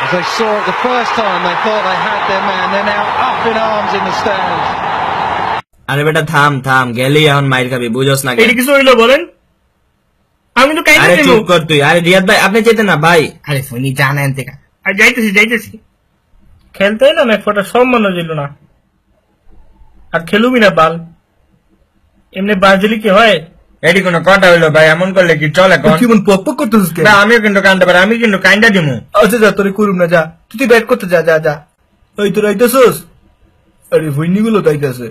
As they saw it the first time, they thought they had their man. They're now up in arms in the stands. আরে বেটা থাম থাম, গেলি এখন মাইর খাবি, বুঝোস না? এটা কিছু হইলো বলেন? আমি তো কাইনা আরে চুপ কর তুই। আরে রিয়াদ ভাই আপনি যেতেন না ভাই। আরে ফোনই জানেন থেকে আর যাইতেছি খেলতে এলাম এক ফোঁটা সম্মান দিল না আর খেলুবি না বাল। এমনি ব্রাজিলি কি হয়? এটি কোনো কথা হইলো ভাই? এমন করলে কি চলে? কি মন পক পক করতেছিস না আমিও কিন্তু কান্দতে পারি, আমি কিন্তু কাইন্দা দিমু। আচ্ছা যা, তোরে করুম না, যা তুই ব্যাট করতে যা যা যা। ওই তোর আইতেছস? আরে ভইনিগুলো তো আইতেছে।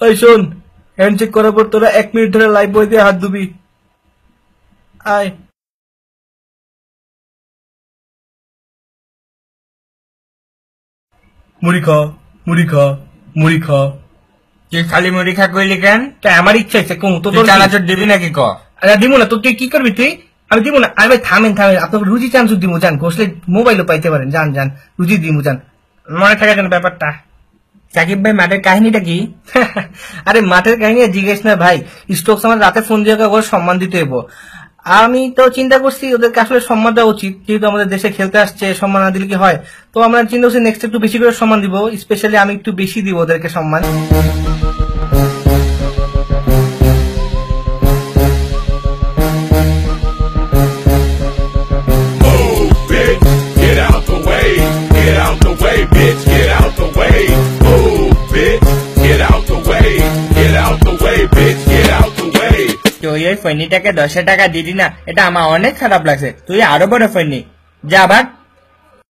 এই শোন, হ্যান্ডশেক করার পর তোরা 1 মিনিট ধরে লাইভ বই দিয়ে হাত ধুবি। আয় মুড়ি খা মুড়ি খা মুড়ি খা। তুই খালি মুড়ি খা কইলি কেন? আমার ইচ্ছা ইচ্ছা কম তো চানাচুর দিবি নাকি ক? আরে দিব না তো, তুই কি করবি তুই? আমি দিব না। আরে ভাই থামেন আপনাকে রুজি চানাচুর দিব, যান ঘষলে মোবাইলও পাইতে পারেন, যান যান রুজি দিব, যান। মনে থাকে যেন ব্যাপারটা। সাকিব ভাই মাঠের কাহিনীটা কি? আরে মাঠের কাহিনী জিজ্ঞেস না ভাই, স্টোকস আমার রাতে ফোন দিয়ে ওর সম্মান দিতে হইব। আমি তো চিন্তা করছি ওদেরকে আসলে সম্মান দেওয়া উচিত, যেহেতু আমাদের দেশে খেলতে আসছে, সম্মান না দিলে কি হয়? তো আমরা চিন্তা করছি নেক্সট একটু বেশি করে সম্মান দিব, স্পেশালি আমি একটু বেশি দিব ওদেরকে সম্মান। তুই ওই ফৈনিটাকে 10 টাকা দিলি না, এটা আমার অনেক খারাপ লাগছে। তুই আরো বড় ফৈনি, যা আবার